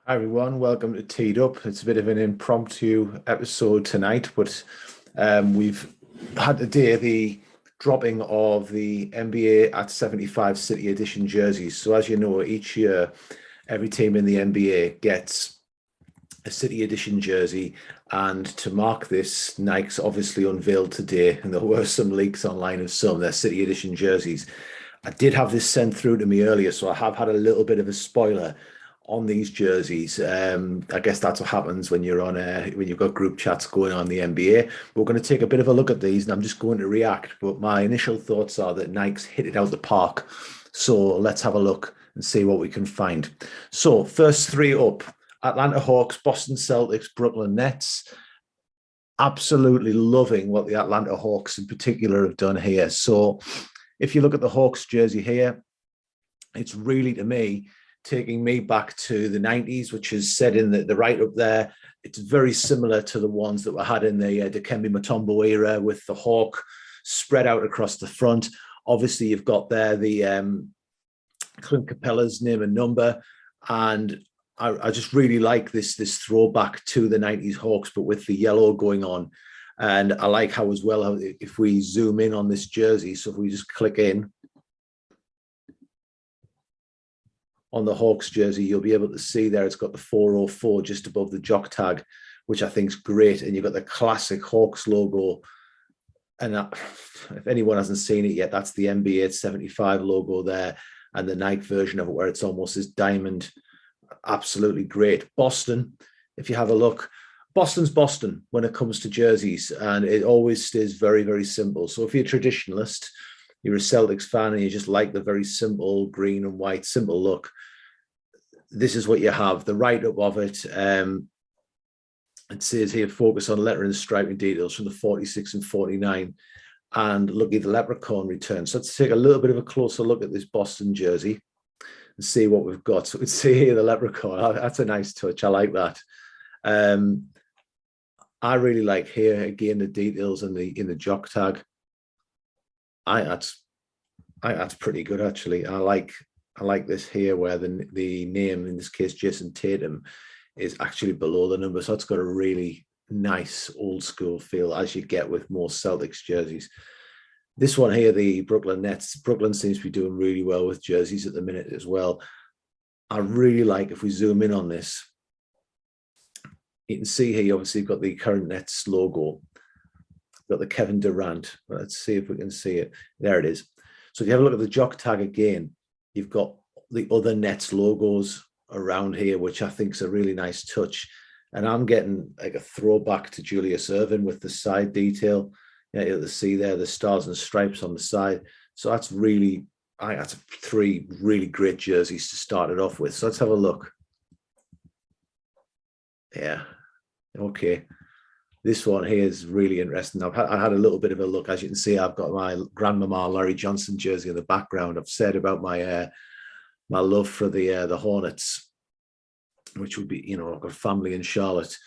Hi everyone, welcome to Teed Up. It's a bit of an impromptu episode tonight, but we've had today the dropping of the NBA at 75 City Edition jerseys. So as you know, each year every team in the NBA gets a City Edition jersey, and to mark this, Nike's obviously unveiled today, and there were some leaks online of some of their City Edition jerseys. I did have this sent through to me earlier, so I have had a little bit of a spoiler on these jerseys. I guess that's what happens when you're on when you've got group chats going on in the NBA. We're going to take a bit of a look at these, and I'm just going to react. But my initial thoughts are that Nike's hit it out the park. So let's have a look and see what we can find. So first three up: Atlanta Hawks, Boston Celtics, Brooklyn Nets. Absolutely loving what the Atlanta Hawks in particular have done here. So if you look at the Hawks jersey here, it's really, to me, taking me back to the 90s, which is said in the right up there. It's very similar to the ones that were had in the Dikembe Mutombo era, with the hawk spread out across the front. Obviously, you've got there the Clint Capella's name and number, and I just really like this throwback to the 90s Hawks, but with the yellow going on. And I like how as well, how if we zoom in on this jersey, so if we just click in on the Hawks jersey, you'll be able to see there it's got the 404 just above the jock tag, which I think is great. And you've got the classic Hawks logo. And if anyone hasn't seen it yet, that's the NBA 75 logo there, and the Nike version of it where it's almost this diamond. Absolutely great. Boston, if you have a look, Boston's Boston when it comes to jerseys, and it always stays very, very simple. So if you're a traditionalist, you're a Celtics fan, and you just like the very simple green and white, simple look, this is what you have. The write-up of it, it says here, focus on lettering and striping details from the 46 and 49, and look at the leprechaun return. So let's take a little bit of a closer look at this Boston jersey and see what we've got. So we see here the leprechaun. That's a nice touch. I like that. I really like here again the details in the jock tag. That's pretty good actually. I like this here where the name, in this case Jason Tatum, is actually below the number, so it's got a really nice old school feel, as you get with most Celtics jerseys. This one here, the Brooklyn Nets. Brooklyn seems to be doing really well with jerseys at the minute as well. I really like, if we zoom in on this, you can see here, obviously you've got the current Nets logo. Got the Kevin Durant. Let's see if we can see it. There it is. So if you have a look at the jock tag again, you've got the other Nets logos around here, which I think is a really nice touch. And I'm getting like a throwback to Julius Erving with the side detail. You know, you'll see there the stars and stripes on the side. So that's really, I think that's three really great jerseys to start it off with. So let's have a look. Yeah. Okay. This one here is really interesting. I had a little bit of a look. As you can see, I've got my grandmama Larry Johnson jersey in the background. I've said about my my love for the Hornets, which would be, you know, I've got family in Charlotte,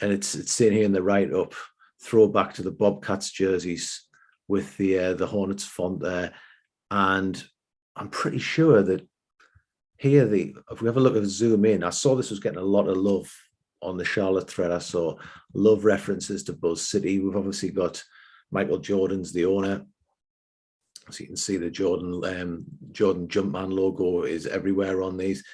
and it's seen here in the write up, throwback to the Bobcats jerseys with the Hornets font there. And I'm pretty sure that here, if we have a look at zoom in, I saw this was getting a lot of love on the Charlotte thread. I saw love references to Buzz City. We've obviously got Michael Jordan's the owner. So you can see the Jordan Jumpman logo is everywhere on these.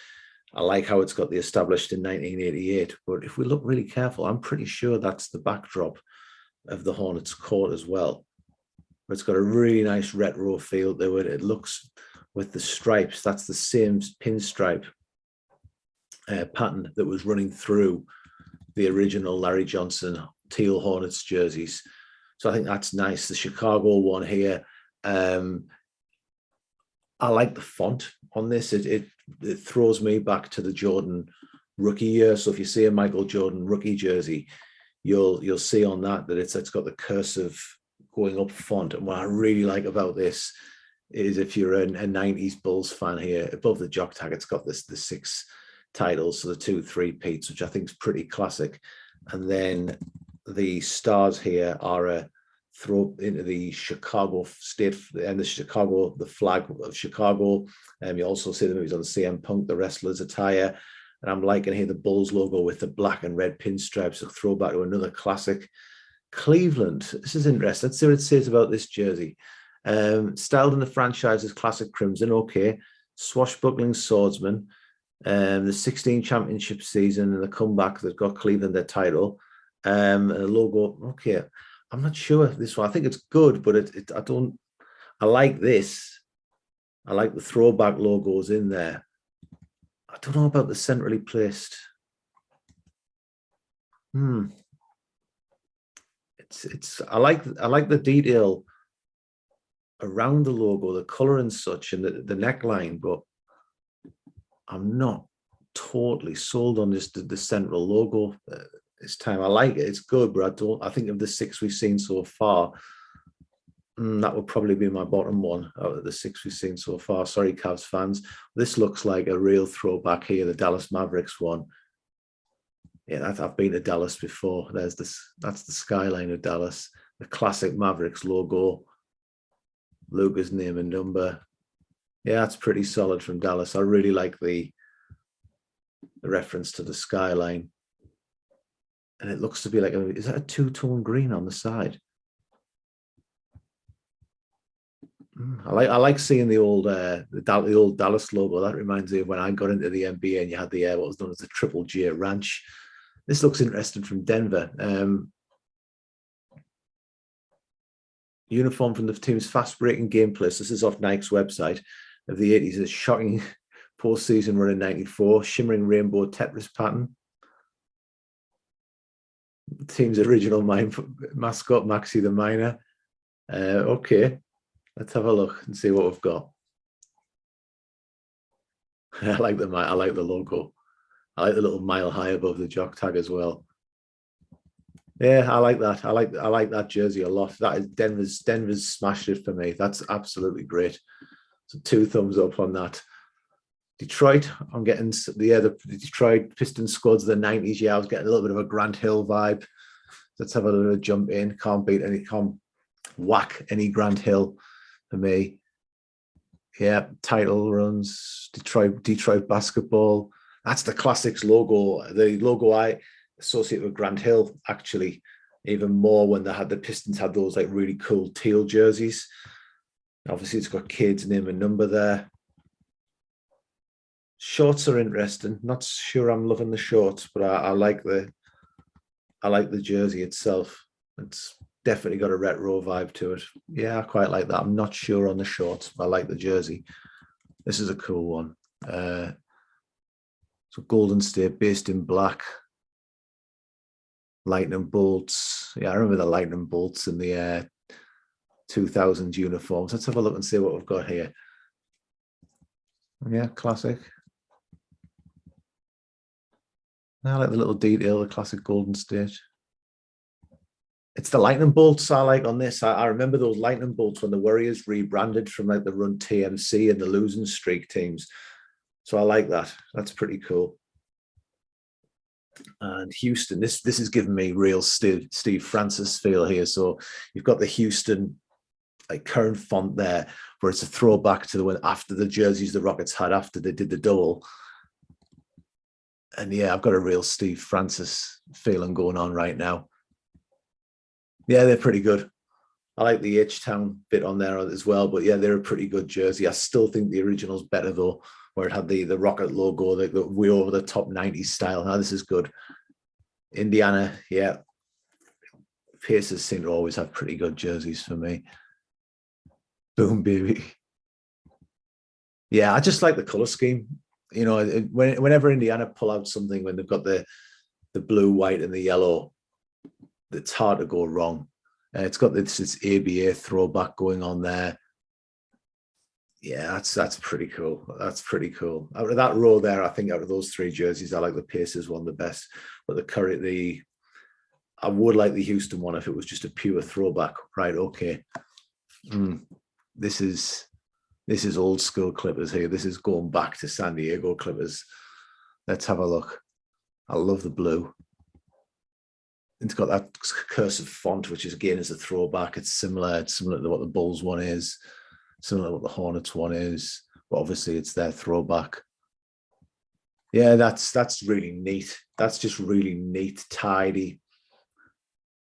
I like how it's got the established in 1988. But if we look really careful, I'm pretty sure that's the backdrop of the Hornets court as well. But it's got a really nice retro feel to it. It looks, with the stripes, that's the same pinstripe pattern that was running through the original Larry Johnson teal Hornets jerseys. So I think that's nice. The Chicago one here, I like the font on this. It throws me back to the Jordan rookie year. So if you see a Michael Jordan rookie jersey, you'll see on that it's got the cursive going up font. And what I really like about this is, if you're a 90s Bulls fan here, above the jock tag, it's got the 6 titles, so the 2 3-peats, which I think is pretty classic. And then the stars here are a throw into the Chicago state and the flag of Chicago. You also see the movies on the CM Punk, the wrestler's attire. And I'm liking here the Bulls logo with the black and red pinstripes, a throwback to another classic. Cleveland. This is interesting. Let's see what it says about this jersey. Styled in the franchise's classic crimson. Okay. Swashbuckling swordsman. The 16 championship season and the comeback that got Cleveland their title. And the logo. Okay. I'm not sure this one. I think it's good, but I like this. I like the throwback logos in there. I don't know about the centrally placed. I like the detail around the logo, the color and such, and the neckline, but I'm not totally sold on the central logo this time. I like it; it's good, but I think of the 6 we've seen so far, that would probably be my bottom one out of the 6 we've seen so far. Sorry, Cavs fans. This looks like a real throwback here, the Dallas Mavericks one. Yeah, I've been to Dallas before. That's the skyline of Dallas, the classic Mavericks logo, Luka's name and number. Yeah, that's pretty solid from Dallas. I really like the reference to the skyline. And it looks to be like, is that a two-tone green on the side? I like seeing the old Dallas logo. That reminds me of when I got into the NBA and you had the what was known as the Triple J Ranch. This looks interesting from Denver. Uniform from the team's fast-breaking gameplay. So this is off Nike's website of the 80s. A shocking postseason run in '94. Shimmering rainbow Tetris pattern. The team's original mascot, Maxie the Miner. Okay. Let's have a look and see what we've got. I like the logo. I like the little mile high above the jock tag as well. Yeah, I like that. I like that jersey a lot. That is Denver's smashed it for me. That's absolutely great. So 2 thumbs up on that. Detroit, I'm getting the Detroit Pistons squads of the 90s. Yeah, I was getting a little bit of a Grant Hill vibe. Let's have a little jump in. Can't whack any Grant Hill for me. Yeah, title runs, Detroit basketball. That's the Classics logo. The logo I associate with Grant Hill, actually, even more when the Pistons had those like really cool teal jerseys. Obviously, it's got Cade's name and number there. Shorts are interesting. Not sure I'm loving the shorts, but I like the jersey itself. It's definitely got a retro vibe to it. Yeah, I quite like that. I'm not sure on the shorts, but I like the jersey. This is a cool one. So Golden State based in black. Lightning bolts. Yeah, I remember the lightning bolts in the 2000 uniforms. Let's have a look and see what we've got here. Yeah, classic. I like the little detail, the classic Golden State. It's the lightning bolts I like on this. I remember those lightning bolts when the Warriors rebranded from like the Run TMC and the losing streak teams. So I like that. That's pretty cool. And Houston, this is giving me real Steve Francis feel here. So you've got the Houston like current font there, where it's a throwback to the one after the jerseys the Rockets had after they did the double. And yeah, I've got a real Steve Francis feeling going on right now. Yeah, they're pretty good. I like the H-Town bit on there as well, but yeah, they're a pretty good jersey. I still think the original's better though, where it had the Rocket logo, the way over the top 90s style. Now this is good. Indiana, yeah. Pacers seem to always have pretty good jerseys for me. Boom, baby. Yeah, I just like the color scheme. You know, whenever Indiana pull out something, when they've got the blue, white, and the yellow, it's hard to go wrong. It's got this ABA throwback going on there. Yeah, that's pretty cool. That's pretty cool. Out of that row there, I think out of those 3 jerseys, I like the Pacers one the best. But I would like the Houston one if it was just a pure throwback. Right? Okay. This is old school Clippers here. This is going back to San Diego Clippers. Let's have a look. I love the blue. It's got that cursive font, which is again is a throwback. It's similar to what the Bulls one is, similar to what the Hornets one is, but obviously it's their throwback. Yeah, that's really neat. That's just really neat, tidy.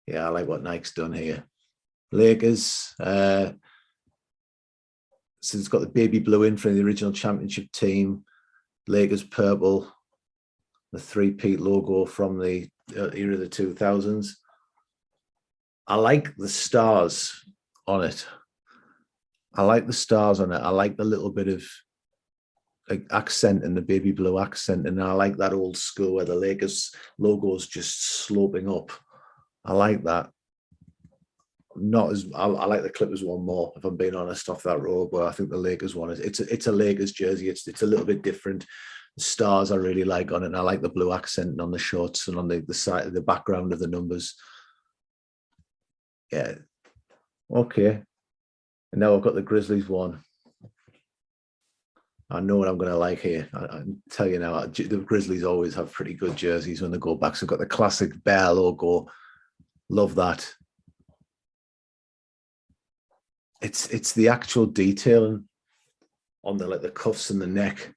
Yeah, I like what Nike's done here. Lakers, so it's got the baby blue in for the original championship team. Lakers purple, the three-peat logo from the era of the 2000s. I like the stars on it. I like the stars on it. I like the little bit of like accent and the baby blue accent, and I like that old school where the Lakers logo is just sloping up. I like that. Not as I like the Clippers one more, if I'm being honest, off that row. But I think the Lakers one is it's a Lakers jersey. It's a little bit different. The stars I really like on it, and I like the blue accent on the shorts and on the side of the background of the numbers. Yeah, okay. And now I've got the Grizzlies one. I know what I'm going to like here. I tell you now, the Grizzlies always have pretty good jerseys when they go back. So I've got the classic bear logo. Love that. It's the actual detailing on the like the cuffs and the neck.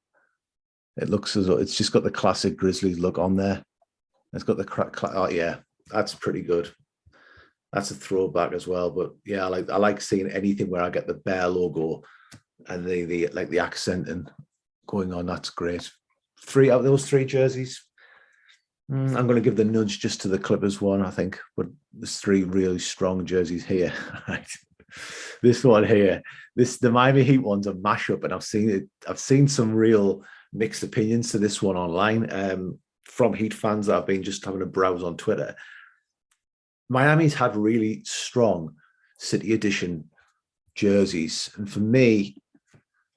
It looks as though it's just got the classic Grizzlies look on there. It's got the oh yeah, that's pretty good. That's a throwback as well. But yeah, I like seeing anything where I get the bear logo and the like the accent and going on. That's great. Three out of those three jerseys. I'm going to give the nudge just to the Clippers one, I think. But there's three really strong jerseys here. Right. This one here, the Miami Heat one's a mashup, and I've seen it. I've seen some real mixed opinions to this one online from Heat fans that I've been just having a browse on Twitter. Miami's had really strong City Edition jerseys, and for me,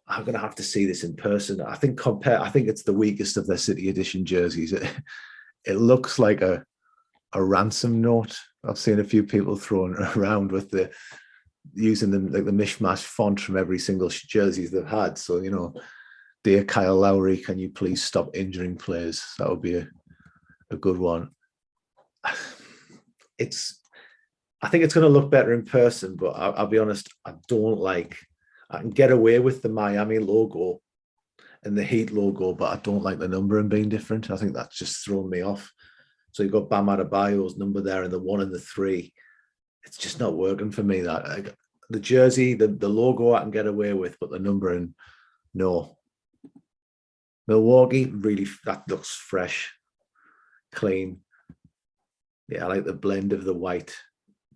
I'm going to have to see this in person. I think it's the weakest of their City Edition jerseys. It looks like a ransom note. I've seen a few people throwing around with the using the like the mishmash font from every single jerseys they've had. So dear Kyle Lowry, can you please stop injuring players? That would be a good one. I think it's going to look better in person, but I'll be honest, I can get away with the Miami logo and the Heat logo, but I don't like the numbering being different. I think that's just thrown me off. So you've got Bam Adebayo's number there and the 1 and the 3. It's just not working for me. That the jersey, the logo I can get away with, but the numbering, no. Milwaukee, really, that looks fresh, clean. Yeah, I like the blend of the white,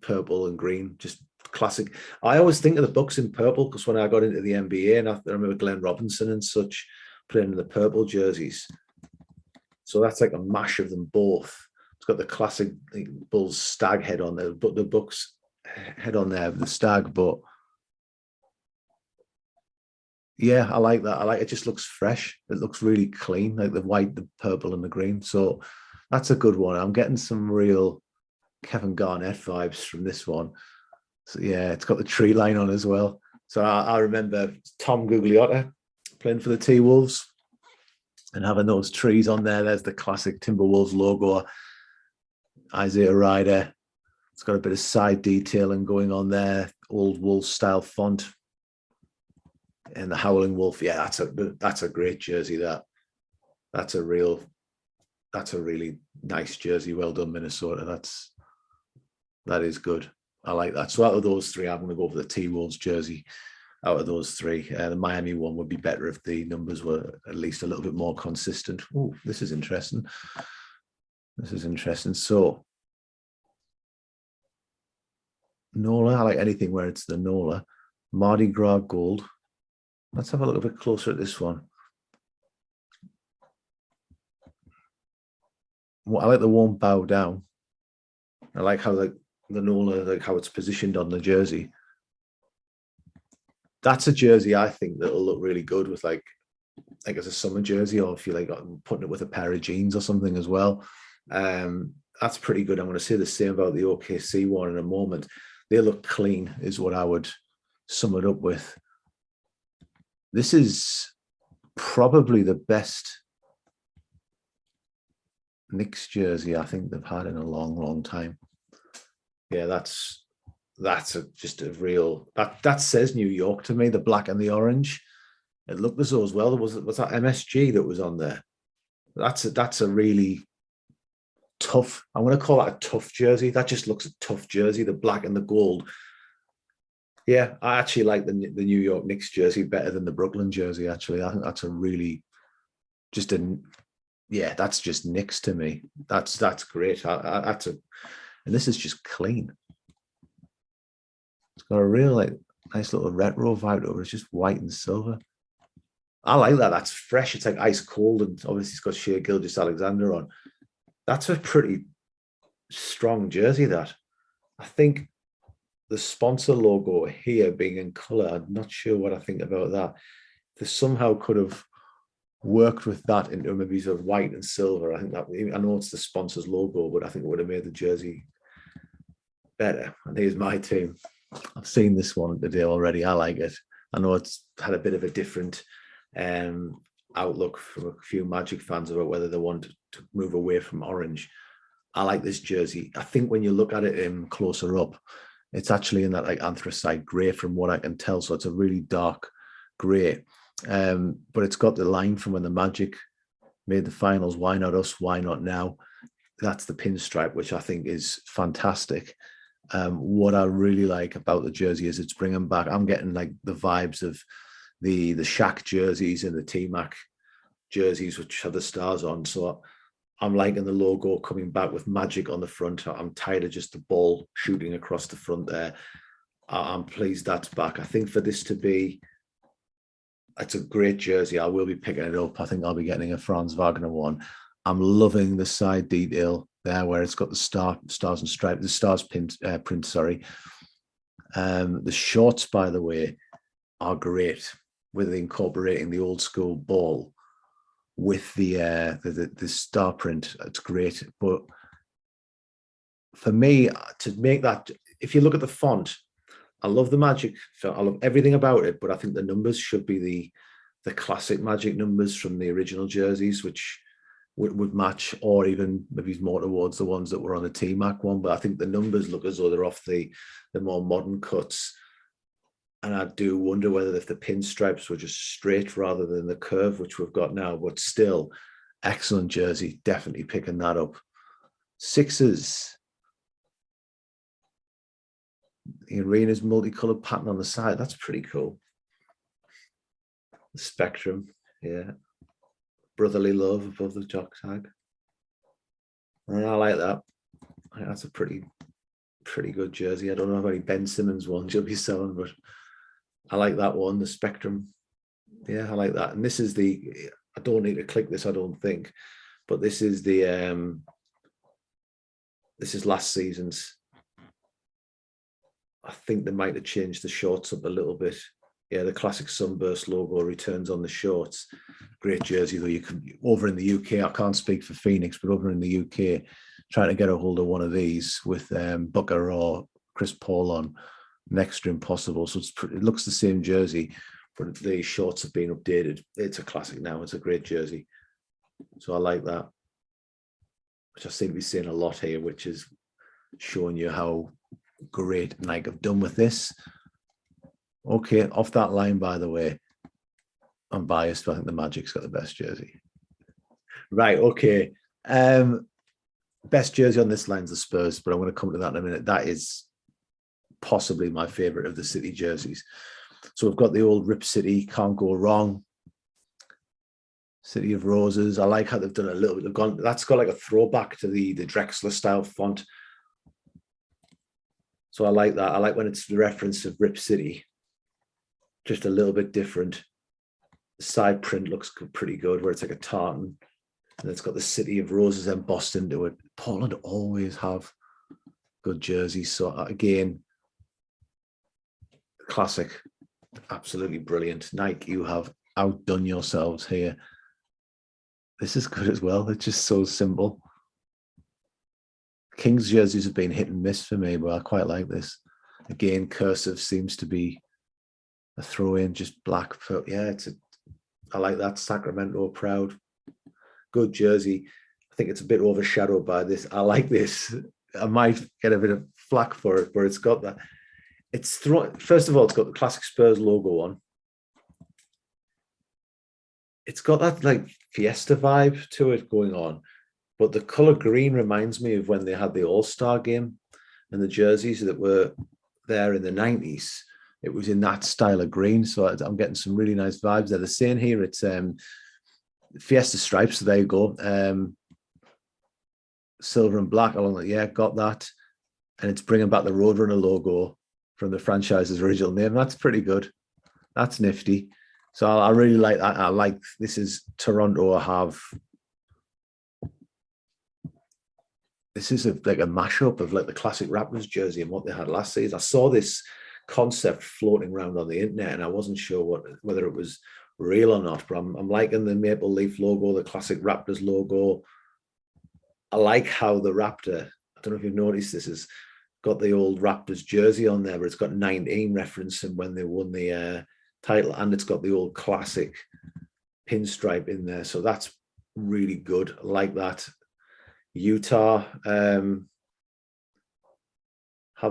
purple, and green. Just classic. I always think of the Bucks in purple because when I got into the NBA, and I remember Glenn Robinson and such playing in the purple jerseys. So that's like a mash of them both. It's got the classic Bulls stag head on there, but the Bucks head on there, the stag. But yeah, I like that. I like it. Just looks fresh. It looks really clean, like the white, the purple, and the green. So that's a good one. I'm getting some real Kevin Garnett vibes from this one. So yeah, it's got the tree line on as well. So I remember Tom Gugliotta playing for the T-Wolves and having those trees on there. There's the classic Timberwolves logo. Isaiah Ryder. It's got a bit of side detailing going on there. Old Wolves style font. And the Howling Wolf. Yeah, that's a great jersey. That's a really nice jersey. Well done, Minnesota. That is good. I like that. So out of those three, I'm going to go for the T-Wolves jersey. Out of those three, the Miami one would be better if the numbers were at least a little bit more consistent. Oh, this is interesting. So Nola, I like anything where it's the Nola. Mardi Gras gold. Let's have a look a bit closer at this one. Well, I like the won't bow down. I like how the Nola, like how it's positioned on the jersey. That's a jersey I think that'll look really good with like as a summer jersey, or if you like putting it with a pair of jeans or something as well. That's pretty good. I'm going to say the same about the OKC one in a moment. They look clean, is what I would sum it up with. This is probably the best Knicks jersey I think they've had in a long, long time. Yeah, that's just a real that says New York to me. The black and the orange. It looked as though as well. Was that MSG that was on there? That's a really tough. I'm going to call that a tough jersey. That just looks a tough jersey. The black and the gold. Yeah, I actually like the New York Knicks jersey better than the Brooklyn jersey. Actually, I think that's a really just a yeah. That's just Knicks to me. That's great. That's a and this is just clean. It's got a real like nice little retro vibe over. It's just white and silver. I like that. That's fresh. It's like ice cold, and obviously it's got Shea Gilgeous-Alexander on. That's a pretty strong jersey. That I think the sponsor logo here being in color. I'm not sure what I think about that. They somehow could have worked with that into maybe sort of white and silver. I think that I know it's the sponsor's logo, but I think it would have made the jersey better. And here's my team. I've seen this one today already. I like it. I know it's had a bit of a different outlook from a few Magic fans about whether they want to move away from orange. I like this jersey. I think when you look at it closer up, it's actually in that like anthracite grey from what I can tell. So it's a really dark grey. But it's got the line from when the Magic made the finals. Why not us? Why not now? That's the pinstripe, which I think is fantastic. What I really like about the jersey is it's bringing back. I'm getting like the vibes of the Shaq jerseys and the T-Mac jerseys, which have the stars on. So I'm liking the logo coming back with Magic on the front. I'm tired of just the ball shooting across the front there. I'm pleased that's back. I think for this to be, it's a great jersey. I will be picking it up. I think I'll be getting a Franz Wagner one. I'm loving the side detail there where it's got the stars and stripes, the stars print, sorry. The shorts, by the way, are great with incorporating the old school ball with the star print. It's great. But for me, to make that, if you look at the font, I love the Magic. I love everything about it, but I think the numbers should be the classic Magic numbers from the original jerseys, which would match, or even maybe more towards the ones that were on the T-Mac one. But I think the numbers look as though they're off the more modern cuts. And I do wonder whether if the pinstripes were just straight rather than the curve, which we've got now, but still excellent jersey. Definitely picking that up. Sixers. The arena's multicolored pattern on the side. That's pretty cool. The spectrum. Yeah. Brotherly love above the jock tag. And I like that. I think that's a pretty good jersey. I don't know how many Ben Simmons ones you'll be selling, but I like that one, the spectrum. Yeah, I like that. And this is I don't need to click this, I don't think, but this is this is last season's. I think they might have changed the shorts up a little bit. Yeah, the classic Sunburst logo returns on the shorts. Great jersey, though. You can over in the UK, I can't speak for Phoenix, but over in the UK, trying to get a hold of one of these with Booker or Chris Paul on, next to impossible. So it looks the same jersey, but the shorts have been updated. It's a classic now. It's a great jersey. So I like that, which I seem to be seeing a lot here, which is showing you how great Nike have done with this. Okay, off that line, by the way, I'm biased, but I think the Magic's got the best jersey. Right, okay. Best jersey on this line's the Spurs, but I'm going to come to that in a minute. That is possibly my favorite of the City jerseys. So we've got the old Rip City, can't go wrong. City of Roses. I like how they've done a little bit. That's got like a throwback to the Drexler style font. So I like that. I like when it's the reference of Rip City, just a little bit different. The side print looks pretty good, where it's like a tartan, and it's got the City of Roses embossed into it. Portland always have good jerseys. So again, classic, absolutely brilliant. Nike, you have outdone yourselves here. This is good as well. It's just so simple. Kings jerseys have been hit and miss for me, but I quite like this. Again, cursive seems to be a throw in, just black. Yeah, I like that. Sacramento proud. Good jersey. I think it's a bit overshadowed by this. I like this. I might get a bit of flack for it, but it's got that. First of all, it's got the classic Spurs logo on. it's got that like Fiesta vibe to it going on, but the color green reminds me of when they had the All-Star game and the jerseys that were there in the 90s. It was in that style of green, so I'm getting some really nice vibes there. The same here, it's Fiesta stripes, so there you go. Silver and black along the, yeah, got that. And it's bringing back the Roadrunner logo from the franchise's original name. That's pretty good. That's nifty. So I really like that. I like, this is Toronto. This is like a mashup of like the classic Raptors jersey and what they had last season. I saw this concept floating around on the internet and I wasn't sure whether it was real or not, but I'm liking the Maple Leaf logo, the classic Raptors logo. I like how the Raptor, I don't know if you've noticed this, has got the old Raptors jersey on there, but it's got 19 referencing when they won the title, and it's got the old classic pinstripe in there. So that's really good. I like that. Utah have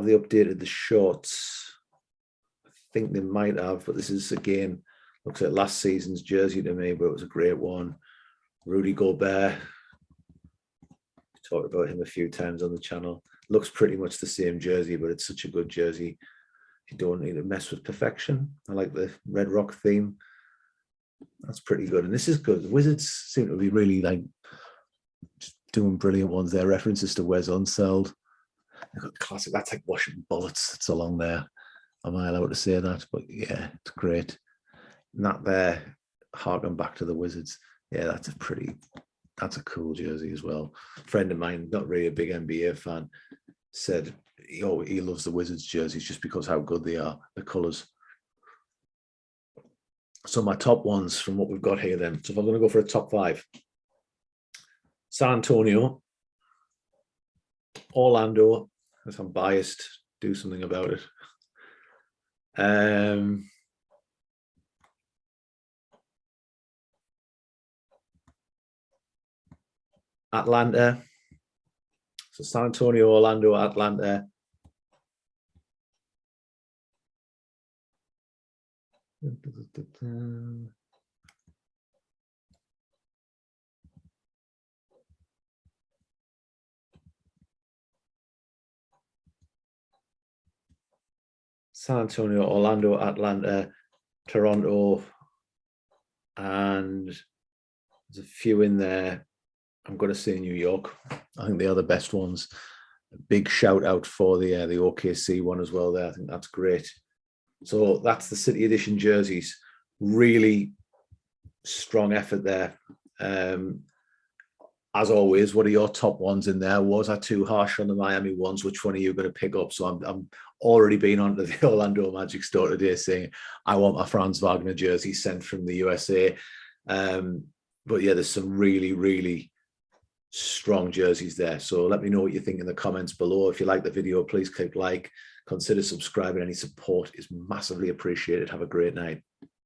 they updated the shorts? I think they might have, but this is again, looks like last season's jersey to me, but it was a great one. Rudy Gobert. Talked about him a few times on the channel. Looks pretty much the same jersey, but it's such a good jersey. You don't need to mess with perfection. I like the Red Rock theme. That's pretty good. And this is good. The Wizards seem to be really like doing brilliant ones there. References to Wes Unseld. They've got the classic. That's like Washington Bullets. It's along there. Am I allowed to say that? But yeah, it's great. And that there, harking back to the Wizards. Yeah, that's a cool jersey as well. A friend of mine, not really a big NBA fan, said he loves the Wizards jerseys just because how good they are, the colours. So my top ones from what we've got here then. So if I'm going to go for a top 5. San Antonio, Orlando, because I'm biased, do something about it. Atlanta. So San Antonio, Orlando, Atlanta. San Antonio, Orlando, Atlanta, Toronto, and there's a few in there. I'm going to say New York. I think they are the best ones. A big shout out for the OKC one as well there. I think that's great. So that's the City Edition jerseys. Really strong effort there. As always, what are your top ones in there? Was I too harsh on the Miami ones? Which one are you going to pick up? So I'm already been onto the Orlando Magic store today saying I want my Franz Wagner jersey sent from the USA. But yeah, there's some really, really strong jerseys there. So let me know what you think in the comments below. If you like the video, please click like, consider subscribing. Any support is massively appreciated. Have a great night.